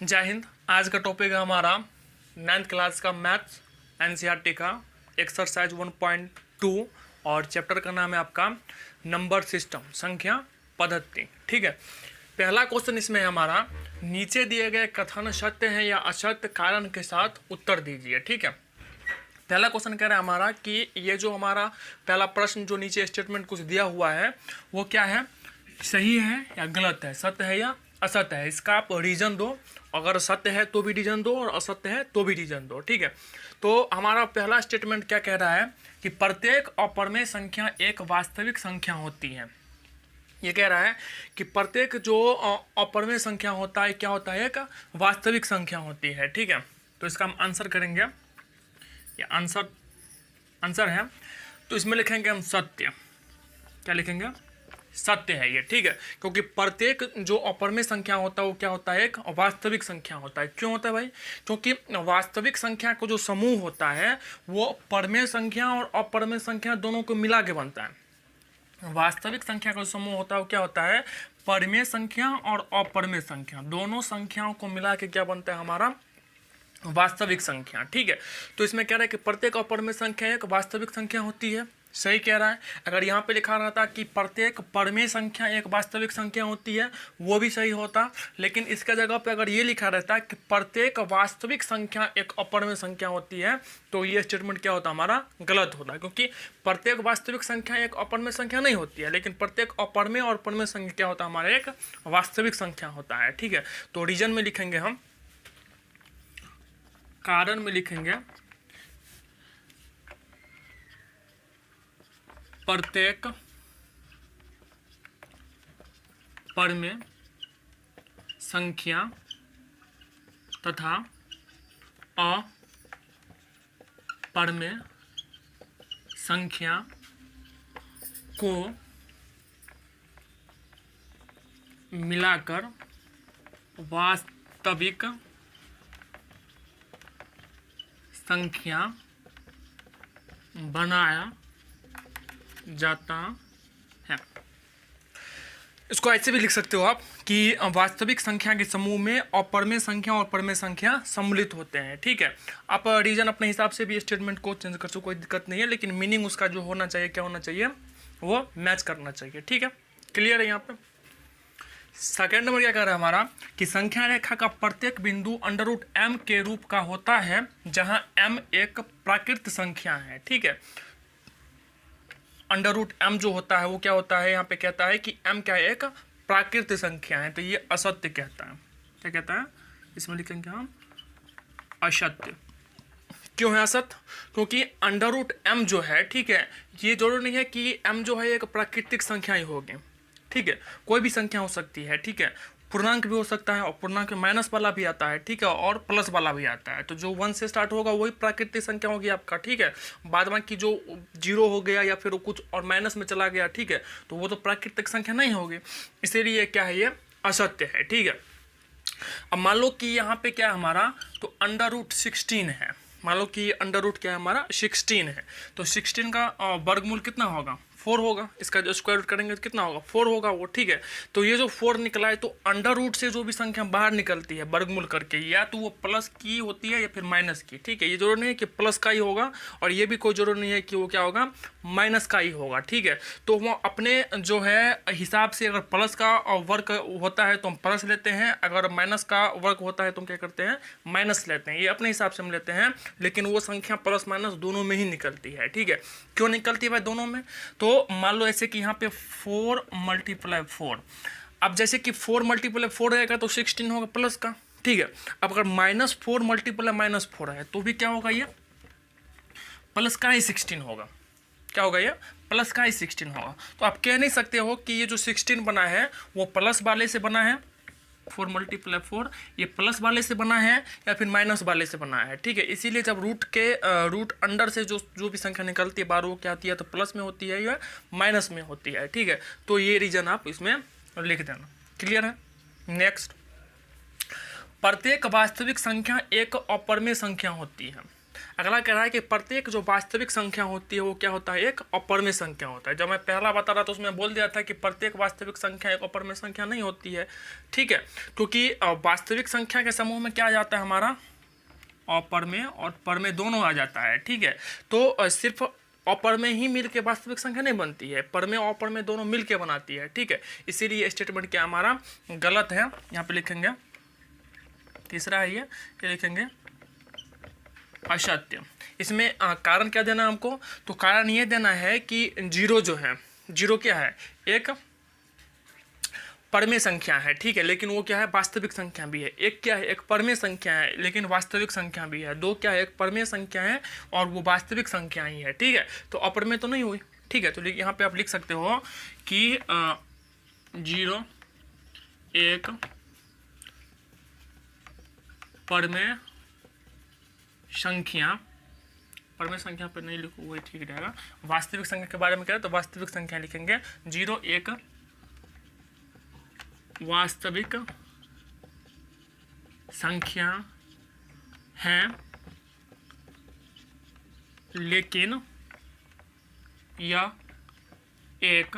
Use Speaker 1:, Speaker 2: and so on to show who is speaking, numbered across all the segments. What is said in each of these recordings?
Speaker 1: जय हिंद। आज का टॉपिक है हमारा 9th क्लास का मैथ्स एनसीईआरटी का एक्सरसाइज 1.2 और चैप्टर का नाम है आपका नंबर सिस्टम, संख्या पद्धति। ठीक है, पहला क्वेश्चन इसमें है हमारा, नीचे दिए गए कथन सत्य है या असत्य, कारण के साथ उत्तर दीजिए। ठीक है, पहला क्वेश्चन कह रहा है हमारा कि ये जो हमारा पहला प्रश्न जो नीचे स्टेटमेंट कुछ दिया हुआ है वो क्या है, सही है या गलत है, सत्य है या असत्य है। इसका आप रीजन दो, अगर सत्य है तो भी रीजन दो और असत्य है तो भी रीजन दो। ठीक है, तो हमारा पहला स्टेटमेंट क्या कह रहा है कि प्रत्येक अपरिमेय संख्या एक वास्तविक संख्या होती है। ये कह रहा है कि प्रत्येक जो अपरिमेय संख्या होता है क्या होता है, एक वास्तविक संख्या होती है। ठीक है, तो इसका हम आंसर करेंगे, ये आंसर है, तो इसमें लिखेंगे हम सत्य। क्या लिखेंगे, सत्य है ये। ठीक है, क्योंकि प्रत्येक जो अपरिमेय संख्या होता है वो क्या होता है, एक वास्तविक संख्या होता है। क्यों होता है भाई, क्योंकि वास्तविक संख्या को जो समूह होता है वो परिमेय संख्या और अपरिमेय संख्या दोनों को मिला के बनता है। वास्तविक संख्या का जो समूह होता है वो क्या होता है, परिमेय संख्या और अपरिमेय संख्या, दोनों संख्याओं को मिला के क्या बनता है हमारा, वास्तविक संख्या। ठीक है, तो इसमें कह रहा है कि प्रत्येक अपरिमेय संख्या एक वास्तविक संख्या होती है। सही कह रहा है। अगर यहाँ पे लिखा रहता कि प्रत्येक परिमेय संख्या एक वास्तविक संख्या होती है वो भी सही होता, लेकिन इसके जगह पे अगर ये लिखा रहता कि प्रत्येक वास्तविक संख्या एक अपरिमेय संख्या होती है तो ये स्टेटमेंट क्या होता, हमारा गलत होता, क्योंकि प्रत्येक वास्तविक संख्या एक अपरिमेय संख्या नहीं होती है, लेकिन प्रत्येक अपरिमेय और परिमेय संख्या क्या होता है, हमारा एक वास्तविक संख्या होता है। ठीक है, तो रीजन में लिखेंगे हम, कारण में लिखेंगे प्रत्येक परिमेय संख्या तथा अपरिमेय संख्या को मिलाकर वास्तविक संख्या बनाया जाता है। इसको ऐसे भी लिख सकते हो आप कि वास्तविक संख्या के समूह में अपरिमेय संख्या और परिमेय संख्या सम्मिलित होते हैं। ठीक है, आप रीजन अपने हिसाब से भी स्टेटमेंट को चेंज कर सकते, कोई दिक्कत नहीं है, लेकिन मीनिंग उसका जो होना चाहिए, क्या होना चाहिए, वो मैच करना चाहिए। ठीक है, क्लियर है। यहाँ पे सेकेंड नंबर क्या कह रहा है हमारा कि संख्या रेखा का प्रत्येक बिंदु √m के रूप का होता है जहां m एक प्राकृत संख्या है। ठीक है, √m जो होता है वो क्या होता है, यहाँ पे कहता है कि m क्या है, एक प्राकृत संख्या है, तो ये असत्य कहता है। क्या कहता है, इसमें लिखेंगे हम असत्य। क्यों है असत्य, क्योंकि √m जो है, ठीक है, ये जरूरी नहीं है कि m जो है एक प्राकृतिक संख्या ही होगी। ठीक है, कोई भी संख्या हो सकती है। ठीक है, पूर्णांक भी हो सकता है और पूर्णांक में माइनस वाला भी आता है। ठीक है, और प्लस वाला भी आता है, तो जो 1 से स्टार्ट होगा वही प्राकृतिक संख्या होगी आपका। ठीक है, बाद बाकी जो 0 हो गया या फिर कुछ और माइनस में चला गया, ठीक है, तो वो तो प्राकृतिक संख्या नहीं होगी, इसीलिए क्या है, ये असत्य है। ठीक है, अब मान लो कि यहाँ पे क्या है हमारा, तो √16 है। मान लो कि √ क्या है हमारा, 16 है, तो 16 का वर्गमूल कितना होगा, 4 होगा। इसका जो स्क्वायर रूट करेंगे तो कितना होगा, 4 होगा वो। ठीक है, तो ये जो 4 निकला है, तो √ से जो भी संख्या बाहर निकलती है वर्गमूल करके, या तो वो प्लस की होती है या फिर माइनस की। ठीक है, ये जरूरी नहीं है कि प्लस का ही होगा और ये भी कोई जरूरी नहीं है कि वो क्या होगा, माइनस का ही होगा। ठीक है, तो वो अपने जो है हिसाब से, अगर प्लस का वर्ग होता है तो हम प्लस लेते हैं, अगर माइनस का वर्ग होता है तो हम क्या करते हैं, माइनस लेते हैं। ये अपने हिसाब से हम लेते हैं, लेकिन वो संख्या प्लस माइनस दोनों में ही निकलती है। ठीक है, क्यों निकलती है भाई दोनों में, तो मान लो ऐसे कि यहाँ पे 4 × 4, अब जैसे कि 4 × 4 रहेगा तो 16 होगा प्लस का। ठीक है, अब अगर -4 × -4 है तो भी क्या होगा, ये प्लस का ही 16 होगा। क्या होगा, ये प्लस का ही 16 होगा। तो आप कह नहीं सकते हो कि ये जो 16 बना है वो प्लस वाले से बना है, 4 × 4 ये प्लस वाले से बना है या फिर माइनस वाले से बना है। ठीक है, इसीलिए जब रूट अंडर से जो भी संख्या निकलती है बाहर, वो क्या होती है, तो प्लस में होती है या माइनस में होती है। ठीक है, तो ये रीजन आप इसमें लिख देना। क्लियर है। नेक्स्ट, प्रत्येक वास्तविक संख्या एक अपरिमेय संख्या होती है। अगला कह रहा है कि प्रत्येक जो वास्तविक संख्या होती है वो क्या होता है, एक अपरमेय संख्या होता है। जब मैं पहला बता रहा था उसमें बोल दिया था कि प्रत्येक वास्तविक संख्या एक अपरमेय संख्या नहीं होती है, ठीक है, क्योंकि वास्तविक संख्या के समूह में क्या आ जाता है हमारा, अपरमेय और परमेय दोनों आ जाता है, ठीक है। तो सिर्फ अपरमेय ही मिल के वास्तविक संख्या नहीं बनती है, परमेय और अपरमेय दोनों मिल के बनाती है, ठीक है। इसीलिए स्टेटमेंट क्या हमारा गलत है। यहाँ पे लिखेंगे तीसरा है ये लिखेंगे असत्य। इसमें कारण क्या देना है हमको, तो कारण ये देना है कि जीरो जो है, जीरो क्या है, एक परमेय संख्या है, ठीक है, लेकिन वो क्या है, वास्तविक संख्या भी है। एक क्या है, एक परमेय संख्या है लेकिन वास्तविक संख्या भी है। दो क्या है, एक परमेय संख्या है और वो वास्तविक संख्या ही है, ठीक है। तो अपरमेय तो नहीं हुई, ठीक है। तो यहाँ पे आप लिख सकते हो कि 0 1 परमेय संख्या, परमेय संख्या पर नहीं लिखो वही ठीक रहेगा। वास्तविक संख्या के बारे में कह रहे तो वास्तविक संख्या लिखेंगे 0 1 वास्तविक संख्या है लेकिन यह एक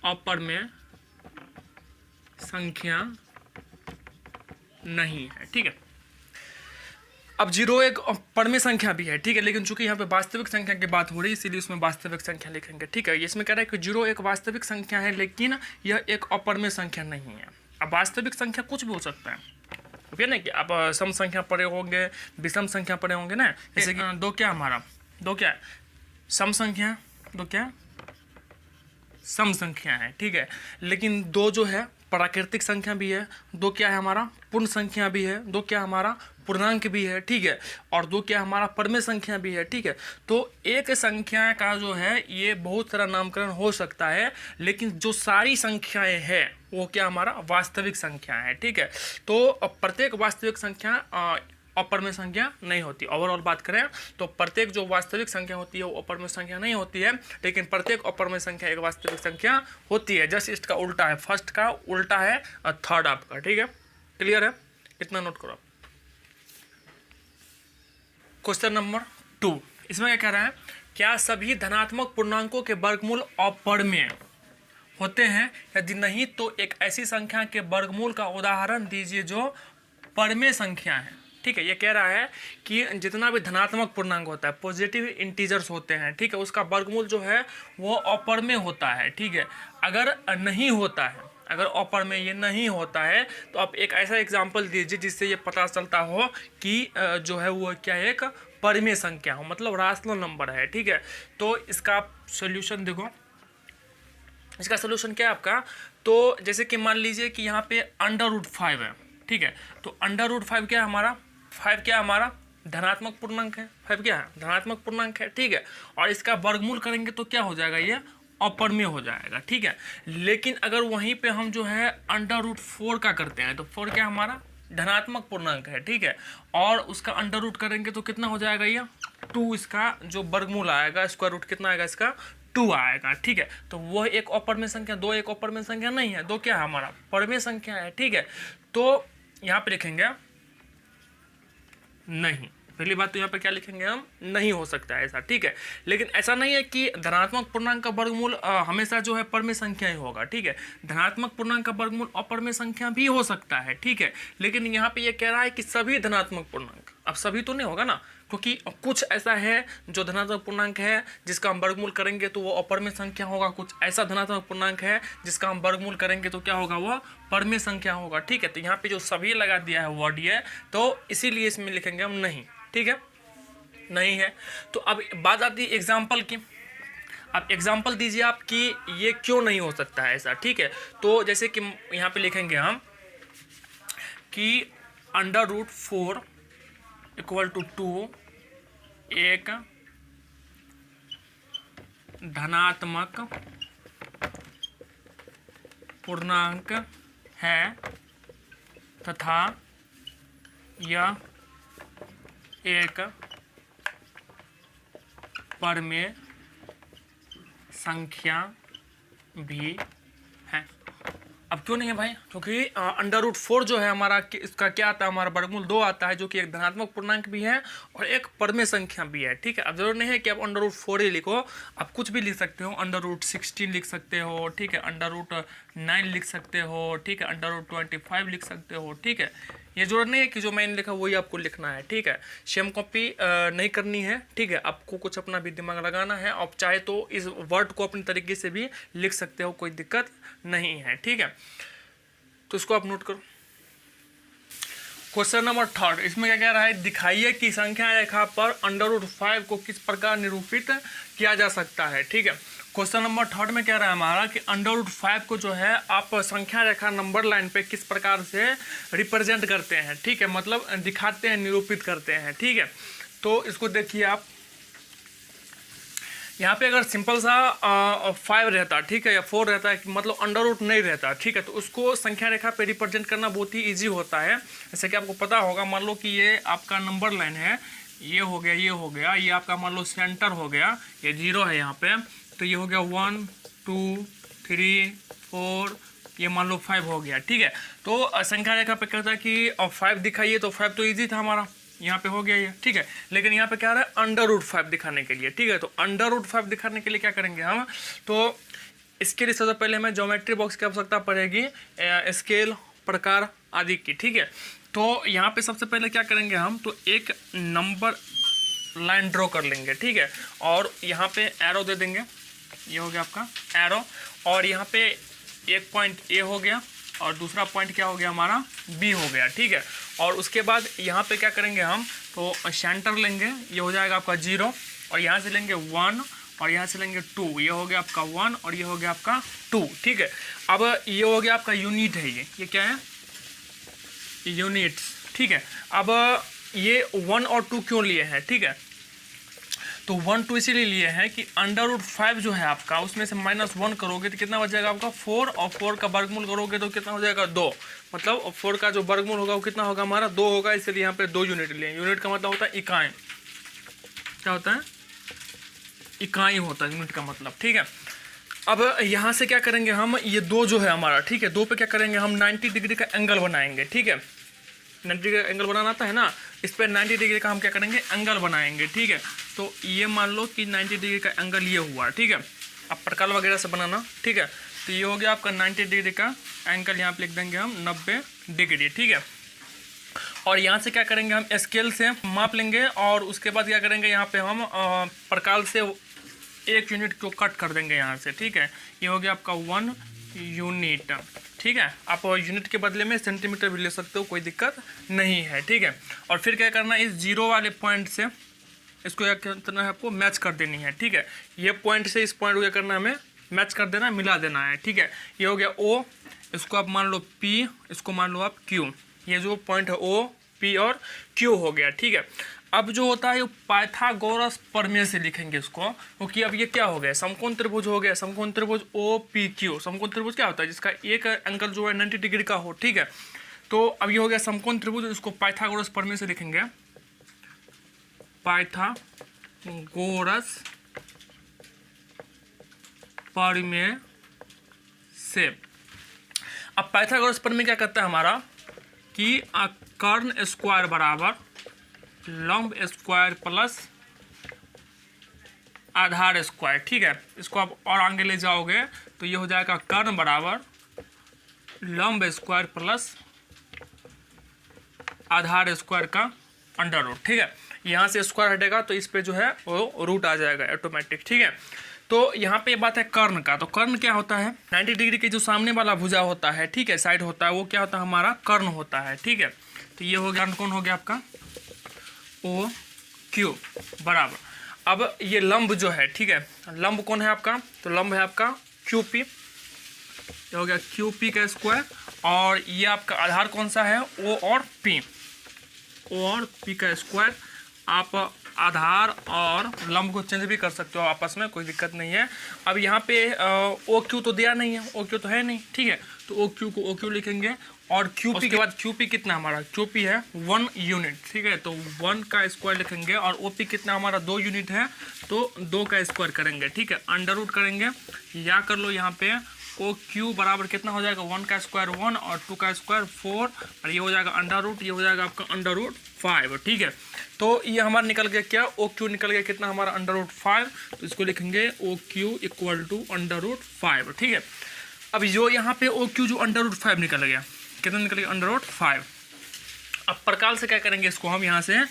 Speaker 1: अपरमेय संख्या नहीं है, ठीक है। अब 0 एक परमेय संख्या भी है, ठीक है, लेकिन चूंकि यहाँ पे वास्तविक संख्या की बात हो रही है इसीलिए उसमें वास्तविक संख्या लिखेंगे, ठीक है। इसमें कह रहा है कि 0 एक वास्तविक संख्या है लेकिन यह एक अपरमेय संख्या नहीं है। अब वास्तविक संख्या कुछ भी हो सकता है, ठीक है ना, कि आप सम संख्या पढ़े होंगे, विषम संख्या पढ़े होंगे ना, जैसे कि दो क्या हमारा, दो क्या है सम संख्या, दो क्या सम संख्या है, ठीक है, लेकिन दो जो है प्राकृतिक संख्या भी है, दो क्या है हमारा पूर्ण संख्या भी है, दो क्या हमारा पूर्णांक भी है, ठीक है, और दो क्या हमारा परमेय संख्या भी है, ठीक है। तो एक संख्या का जो है ये बहुत सारा नामकरण हो सकता है, लेकिन जो सारी संख्याएं हैं वो क्या हमारा वास्तविक संख्या है, ठीक है। तो प्रत्येक वास्तविक संख्या अपरमेय संख्या नहीं होती। ओवरऑल बात करें तो प्रत्येक जो वास्तविक संख्या होती है वो अपरमेय संख्या नहीं होती है, लेकिन प्रत्येक अपरमेय संख्या एक वास्तविक संख्या होती है। जस्ट इसका उल्टा है, फर्स्ट का उल्टा है थर्ड आपका, ठीक है, क्लियर है, इतना नोट करो। क्वेश्चन नंबर 2, इसमें क्या कह रहा है, क्या सभी धनात्मक पूर्णांकों के वर्गमूल अपरमेय होते हैं, यदि नहीं तो एक ऐसी संख्या के वर्गमूल का उदाहरण दीजिए जो परमेय संख्या है, ठीक है। ये कह रहा है कि जितना भी धनात्मक पूर्णांक होता है, पॉजिटिव इंटीजर्स होते हैं, ठीक है, उसका वर्गमूल जो है वो अपरमेय होता है, ठीक है। अगर नहीं होता है, अगर अपरमेय ये नहीं होता है तो आप एक ऐसा एग्जांपल दीजिए जिससे ये पता चलता हो कि जो है वो क्या है, एक परमेय संख्या हो, मतलब राशनल नंबर है, ठीक है। तो इसका सोल्यूशन देखो, इसका सोल्यूशन क्या है आपका, तो जैसे कि मान लीजिए कि यहाँ पे √5 है, ठीक है, तो √5 क्या है हमारा, 5 क्या हमारा धनात्मक पूर्णांक है, 5 क्या है धनात्मक पूर्णांक है, ठीक है, और इसका वर्गमूल करेंगे तो क्या हो जाएगा, ये अपरमेय हो जाएगा, ठीक है। लेकिन अगर वहीं पे हम जो है √4 का करते हैं तो 4 क्या हमारा धनात्मक पूर्णांक है, ठीक है, और उसका अंडर रूट करेंगे तो कितना हो जाएगा, ये 2, इसका जो वर्गमूल आएगा स्क्वायर रूट कितना आएगा, इसका 2 आएगा, ठीक है। तो वह एक अपरमेय संख्या, दो एक अपरमेय संख्या नहीं है, दो क्या है हमारा परमेय संख्या है, ठीक है। तो यहाँ पे लिखेंगे नहीं, पहली बात तो यहाँ पे क्या लिखेंगे हम, नहीं हो सकता है ऐसा, ठीक है। लेकिन ऐसा नहीं है कि धनात्मक पूर्णांक का वर्गमूल हमेशा जो है परमेय संख्या ही होगा, ठीक है। धनात्मक पूर्णांक का वर्गमूल अपरमेय संख्या भी हो सकता है, ठीक है। लेकिन यहाँ पे ये कह रहा है कि सभी धनात्मक पूर्णांक, अब सभी तो नहीं होगा ना, क्योंकि कुछ ऐसा है जो धनात्मक पूर्णांक है जिसका हम वर्गमूल करेंगे तो वो अपरमेय संख्या होगा, कुछ ऐसा धनात्मक पूर्णांक है जिसका हम वर्गमूल करेंगे तो क्या होगा, वो परमेय संख्या होगा, ठीक है। तो यहाँ पे जो सभी लगा दिया है वर्ड ये, तो इसीलिए इसमें लिखेंगे हम नहीं, ठीक है, नहीं है। तो अब बात आती है एग्जाम्पल की, अब एग्जाम्पल दीजिए आप कि ये क्यों नहीं हो सकता है ऐसा, ठीक है। तो जैसे कि यहाँ पे लिखेंगे हम कि √4 = 2 एक धनात्मक पूर्णांक है तथा यह एक परमेय संख्या भी है। अब क्यों नहीं है भाई? क्योंकि √4 जो है हमारा, इसका क्या आता है, हमारा वर्गमूल 2 आता है, जो कि एक धनात्मक पूर्णांक भी है और एक परमेय संख्या भी है। ठीक है, अब जरूर नहीं है कि आप √4 ही लिखो, आप कुछ भी लिख सकते हो, √16 लिख सकते हो, ठीक है, √9 लिख सकते हो, ठीक है, √25 लिख सकते हो। ठीक है, ये जरूरत नहीं है कि जो मैंने लिखा वही आपको लिखना है। ठीक है, सेम कॉपी नहीं करनी है। ठीक है, आपको कुछ अपना भी दिमाग लगाना है। आप चाहे तो इस वर्ड को अपने तरीके से भी लिख सकते हो, कोई दिक्कत नहीं है। ठीक है, तो इसको आप नोट करो। क्वेश्चन नंबर 3, इसमें क्या कह रहा है, दिखाइए कि संख्या रेखा पर √5 को किस प्रकार निरूपित किया जा सकता है। ठीक है, क्वेश्चन नंबर 3 में कह रहा है हमारा कि √5 को जो है आप संख्या रेखा नंबर लाइन पे किस प्रकार से रिप्रेजेंट करते हैं। ठीक है, मतलब दिखाते हैं, निरूपित करते हैं। ठीक है, तो इसको देखिए आप, यहाँ पे अगर सिंपल सा 5 रहता, ठीक है, या 4 रहता है, मतलब √, नहीं रहता, ठीक है, तो उसको संख्या रेखा पे रिप्रेजेंट करना बहुत ही इजी होता है। जैसे कि आपको पता होगा, मान लो कि ये आपका नंबर लाइन है, ये हो गया, ये हो गया, ये आपका मान लो सेंटर हो गया, ये 0 है यहाँ पे, तो ये हो गया 1 2 3 4, ये मान लो 5 हो गया। ठीक है, तो संख्या रेखा पे कहता है कि 5 दिखाइए, तो 5 तो ईजी था हमारा, यहाँ पे हो गया ये। ठीक है, लेकिन यहाँ पे क्या रहा है, √5 दिखाने के लिए। ठीक है, तो √5 दिखाने के लिए क्या करेंगे हम, तो इसके लिए सबसे पहले हमें ज्योमेट्री बॉक्स की आवश्यकता पड़ेगी, स्केल, प्रकार आदि की। ठीक है, तो यहाँ पे सबसे पहले क्या करेंगे हम, तो एक नंबर लाइन ड्रॉ कर लेंगे। ठीक है, और यहाँ पे एरो दे देंगे, ये हो गया आपका एरो, और यहाँ पे एक पॉइंट ए हो गया और दूसरा पॉइंट क्या हो गया हमारा, बी हो गया। ठीक है, और उसके बाद यहाँ पे क्या करेंगे हम, तो सेंटर लेंगे, ये हो जाएगा आपका 0, और यहाँ से लेंगे 1 और यहाँ से लेंगे 2, ये हो गया आपका 1 और ये हो गया आपका 2। ठीक है, अब ये हो गया आपका यूनिट है, ये क्या है, यूनिट्स। ठीक है, अब ये 1 और 2 क्यों लिए हैं, ठीक है, तो 1 2 इसीलिए लिए हैं कि √5 जो है आपका, उसमें से -1 करोगे तो कितना बचेगा आपका 4, और 4 का वर्गमूल करोगे तो कितना हो जाएगा 2, मतलब 4 का जो वर्गमूल होगा वो कितना होगा हमारा 2 होगा, इसलिए यहाँ पे 2 यूनिट लिए। यूनिट का मतलब होता है इकाई, क्या होता है, इकाई होता है यूनिट का मतलब। ठीक है, अब यहाँ से क्या करेंगे हम, ये 2 जो है हमारा, ठीक है, 2 पे क्या करेंगे हम 90 डिग्री का एंगल बनाएंगे। ठीक है, 90 डिग्री का एंगल बनाना आता है ना, इस पर 90 डिग्री का हम क्या करेंगे, एंगल बनाएंगे। ठीक है, तो ये मान लो कि 90 डिग्री का एंगल ये हुआ। ठीक है, अब प्रकार वगैरह से बनाना। ठीक है, तो ये हो गया आपका 90 डिग्री का एंगल, यहाँ पे लिख देंगे हम 90 डिग्री। ठीक है, और यहाँ से क्या करेंगे हम स्केल से माप लेंगे, और उसके बाद क्या करेंगे, यहाँ पे हम प्रकार से 1 यूनिट को कट कर देंगे यहाँ से। ठीक है, ये हो गया आपका 1 यूनिट। ठीक है, आप यूनिट के बदले में सेंटीमीटर भी ले सकते हो, कोई दिक्कत नहीं है। ठीक है, और फिर क्या करना है, इस 0 वाले पॉइंट से इसको क्या करना है, आपको मैच कर देनी है। ठीक है, ये पॉइंट से इस पॉइंट को क्या करना है, हमें मैच कर देना है, मिला देना है। ठीक है, ये हो गया O, इसको आप मान लो P, इसको मान लो आप Q, ये जो पॉइंट है O, P और Q हो गया। ठीक है, अब जो होता है पाइथागोरस प्रमेय से लिखेंगे इसको, क्योंकि अब ये क्या हो गया, समकोण त्रिभुज हो गया, समकोण त्रिभुज OPQ। समकोण त्रिभुज क्या होता है, जिसका एक एंगल जो है 90 डिग्री का हो। ठीक है, तो अब ये हो गया समकोण त्रिभुज, इसको पाइथागोरस प्रमेय से लिखेंगे, पाइथागोरस प्रमेय से। अब पाइथागोरस प्रमेय क्या कहता है हमारा, कि कर्ण स्क्वायर बराबर लंब स्क्वायर प्लस आधार स्क्वायर। ठीक है, इसको आप और आगे ले जाओगे तो ये हो जाएगा कर्ण बराबर लंब स्क्वायर प्लस आधार स्क्वायर का अंडर रूट। ठीक है, यहाँ से स्क्वायर हटेगा तो इस पे जो है वो रूट आ जाएगा ऑटोमेटिक। ठीक है, तो यहाँ पे बात है कर्ण का, तो कर्ण क्या होता है, 90 डिग्री के जो सामने वाला भुजा होता है, ठीक है, साइड होता है, वो क्या होता है हमारा कर्ण होता है। ठीक है, तो ये हो गया कौन हो गया आपका OQ बराबर, अब ये लंब जो है, ठीक है, लंब कौन है आपका, तो लंब है आपका QP, ये हो गया QP का स्क्वायर, और ये आपका आधार कौन सा है, O और P, O और P का स्क्वायर। आप आधार और लंब को चेंज भी कर सकते हो आपस में, कोई दिक्कत नहीं है। अब यहाँ पे OQ तो दिया नहीं है, OQ तो है नहीं। ठीक है, तो OQ को OQ लिखेंगे, और QP के बाद QP कितना हमारा, QP है 1 यूनिट। ठीक है, तो 1 का स्क्वायर लिखेंगे, और OP कितना हमारा 2 यूनिट है, तो 2 का स्क्वायर करेंगे। ठीक है, अंडर रूट करेंगे, या कर लो यहाँ पे ओ क्यू बराबर कितना हो जाएगा 1 का स्क्वायर 1 और 2 का स्क्वायर 4 और ये हो जाएगा अंडर रूट, ये हो जाएगा आपका अंडर रूट 5। ठीक है, तो ये हमारा निकल गया क्या, ओ क्यू निकल गया कितना हमारा अंडर रूट 5। तो इसको लिखेंगे O Q equal to under root 5। ठीक है, अब जो यहाँ पे ओ क्यू जो अंडर रूट 5 निकल गया, कितना निकल गया अंडर रूट 5। अब प्रकार से क्या करेंगे, इसको हम यहाँ से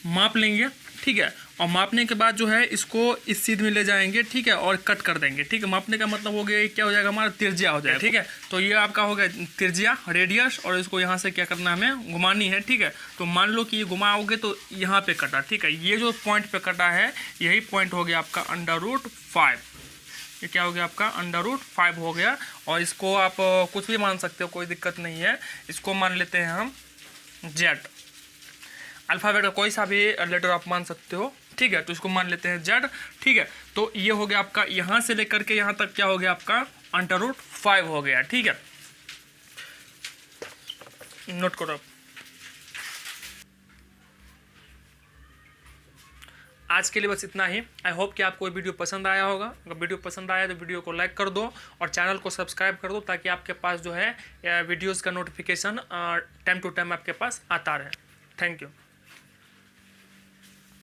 Speaker 1: माप लेंगे। ठीक है, और मापने के बाद जो है इसको इस सीध में ले जाएंगे। ठीक है, और कट कर देंगे। ठीक है, मापने का मतलब हो गया क्या हो जाएगा हमारा त्रिज्या हो जाएगा। ठीक है, तो ये आपका हो गया त्रिज्या रेडियस, और इसको यहाँ से क्या करना है हमें घुमानी है। ठीक है, तो मान लो कि ये घुमाओगे तो यहाँ पे कटा। ठीक है, ये जो पॉइंट पे कटा है यही पॉइंट हो गया आपका अंडर रूट 5। ये क्या हो गया आपका अंडर रूट 5 हो गया। और इसको आप कुछ भी मान सकते हो, कोई दिक्कत नहीं है। इसको मान लेते हैं हम जेड, अल्फ़ाबेट का कोई सा भी लेटर आप मान सकते हो। ठीक है, तो इसको मान लेते हैं जेड। ठीक है, तो ये हो गया आपका यहाँ से लेकर के यहाँ तक क्या हो गया आपका अंडर रूट 5 हो गया। ठीक है, नोट करो आप। आज के लिए बस इतना ही। आई होप कि आपको वीडियो पसंद आया होगा। अगर वीडियो पसंद आया तो वीडियो को लाइक कर दो और चैनल को सब्सक्राइब कर दो, ताकि आपके पास जो है वीडियोस का नोटिफिकेशन टाइम टू टाइम आपके पास आता रहे। Thank you.